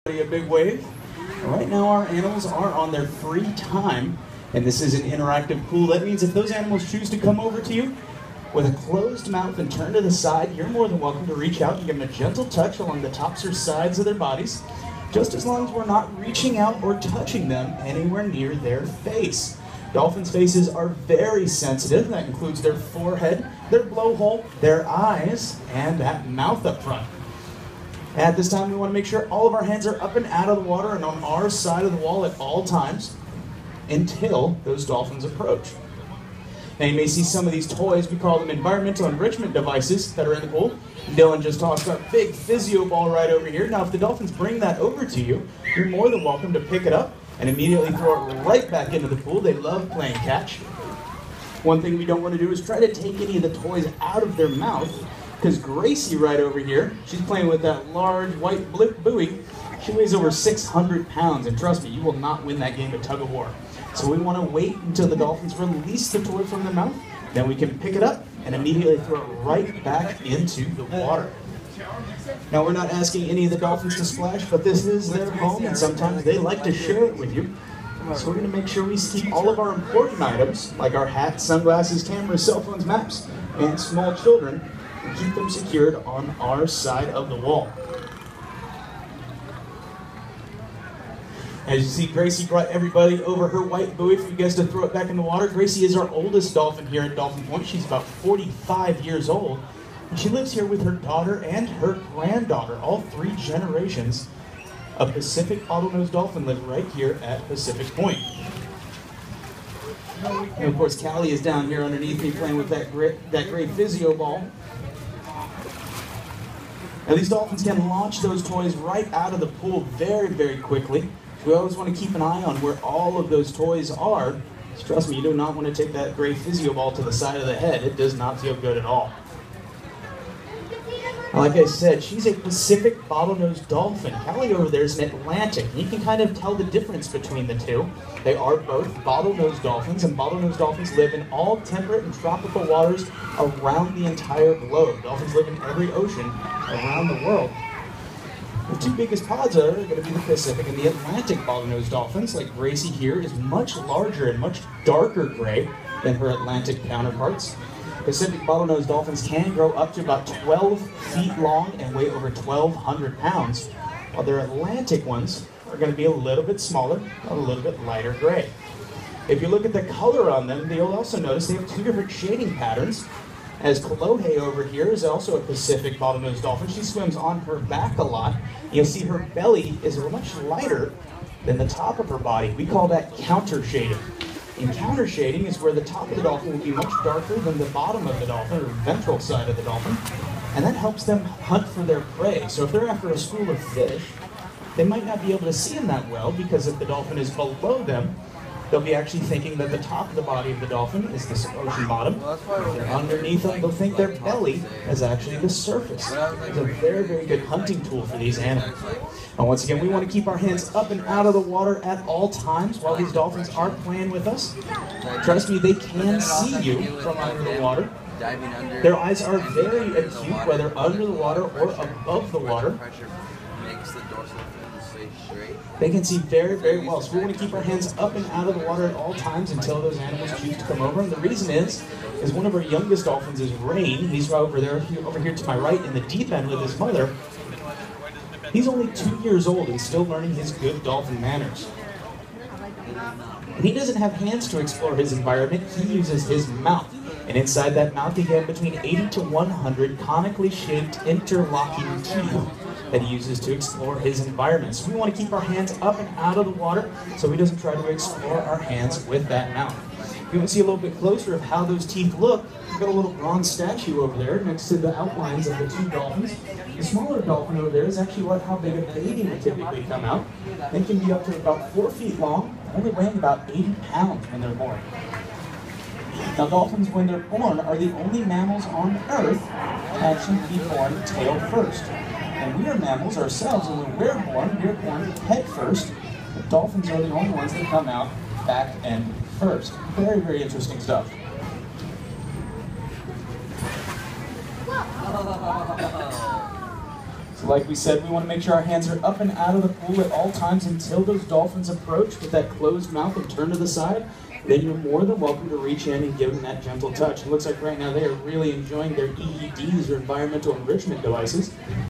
A big wave. Right now our animals are on their free time, and this is an interactive pool. That means if those animals choose to come over to you with a closed mouth and turn to the side, you're more than welcome to reach out and give them a gentle touch along the tops or sides of their bodies, just as long as we're not reaching out or touching them anywhere near their face. Dolphins' faces are very sensitive. That includes their forehead, their blowhole, their eyes, and that mouth up front. At this time, we want to make sure all of our hands are up and out of the water and on our side of the wall at all times until those dolphins approach. Now, you may see some of these toys. We call them environmental enrichment devices that are in the pool. Dylan just talked about a big physio ball right over here. Now, if the dolphins bring that over to you, you're more than welcome to pick it up and immediately throw it right back into the pool. They love playing catch. One thing we don't want to do is try to take any of the toys out of their mouth, because Gracie right over here, she's playing with that large white buoy. She weighs over 600 pounds, and trust me, you will not win that game of tug of war. So we want to wait until the dolphins release the toy from their mouth, then we can pick it up and immediately throw it right back into the water. Now, we're not asking any of the dolphins to splash, but this is their home, and sometimes they like to share it with you. So we're going to make sure we keep all of our important items, like our hats, sunglasses, cameras, cell phones, maps, and small children, and keep them secured on our side of the wall. As you see, Gracie brought everybody over her white buoy for you guys to throw it back in the water. Gracie is our oldest dolphin here at Dolphin Point. She's about 45 years old. And she lives here with her daughter and her granddaughter. All 3 generations of Pacific bottlenose dolphin live right here at Pacific Point. And of course, Callie is down here underneath me playing with that gray physio ball. Now, these dolphins can launch those toys right out of the pool very, very quickly. So we always want to keep an eye on where all of those toys are. So trust me, you do not want to take that gray physio ball to the side of the head. It does not feel good at all. Like I said, she's a Pacific bottlenose dolphin. Callie over there is an Atlantic. You can kind of tell the difference between the two. They are both bottlenose dolphins, and bottlenose dolphins live in all temperate and tropical waters around the entire globe. Dolphins live in every ocean around the world. The 2 biggest pods are going to be the Pacific and the Atlantic bottlenose dolphins. Like Gracie here is much larger and much darker gray than her Atlantic counterparts. Pacific bottlenose dolphins can grow up to about 12 feet long and weigh over 1,200 pounds, while their Atlantic ones are going to be a little bit smaller, a little bit lighter gray. If you look at the color on them, you'll also notice they have 2 different shading patterns, as Kolohe over here is also a Pacific bottlenose dolphin. She swims on her back a lot. You'll see her belly is much lighter than the top of her body. We call that counter shading. And counter shading is where the top of the dolphin will be much darker than the bottom of the dolphin, or ventral side of the dolphin, and that helps them hunt for their prey. So if they're after a school of fish, they might not be able to see them that well, because if the dolphin is below them, they'll be actually thinking that the top of the body of the dolphin is the ocean bottom. If they're underneath them, they'll think their belly is actually the surface. It's a very, very good hunting tool for these animals. And once again, we want to keep our hands up and out of the water at all times while these dolphins are playing with us. Trust me, they can see you from under the water. Their eyes are very acute, whether under the water or above the water. They can see very, very well. So we want to keep our hands up and out of the water at all times until those animals choose to come over. And the reason is one of our youngest dolphins is Rain. He's over there, over here to my right in the deep end with his mother. He's only 2 years old and still learning his good dolphin manners. And he doesn't have hands to explore his environment. He uses his mouth. And inside that mouth, he has between 80 to 100 conically shaped interlocking teeth that he uses to explore his environment. So we want to keep our hands up and out of the water so he doesn't try to explore our hands with that mouth. If you want to see a little bit closer of how those teeth look, we've got a little bronze statue over there next to the outlines of the 2 dolphins. The smaller dolphin over there is actually how big a baby would typically come out. They can be up to about 4 feet long, only weighing about 80 pounds when they're born. Now, dolphins, when they're born, are the only mammals on Earth to actually be born tail first. And we are mammals ourselves, and when we're born head first. But dolphins are the only ones that come out back end first. Very, very interesting stuff. So like we said, we want to make sure our hands are up and out of the pool at all times until those dolphins approach with that closed mouth and turn to the side. Then you're more than welcome to reach in and give them that gentle touch. It looks like right now they are really enjoying their EEDs, or environmental enrichment devices.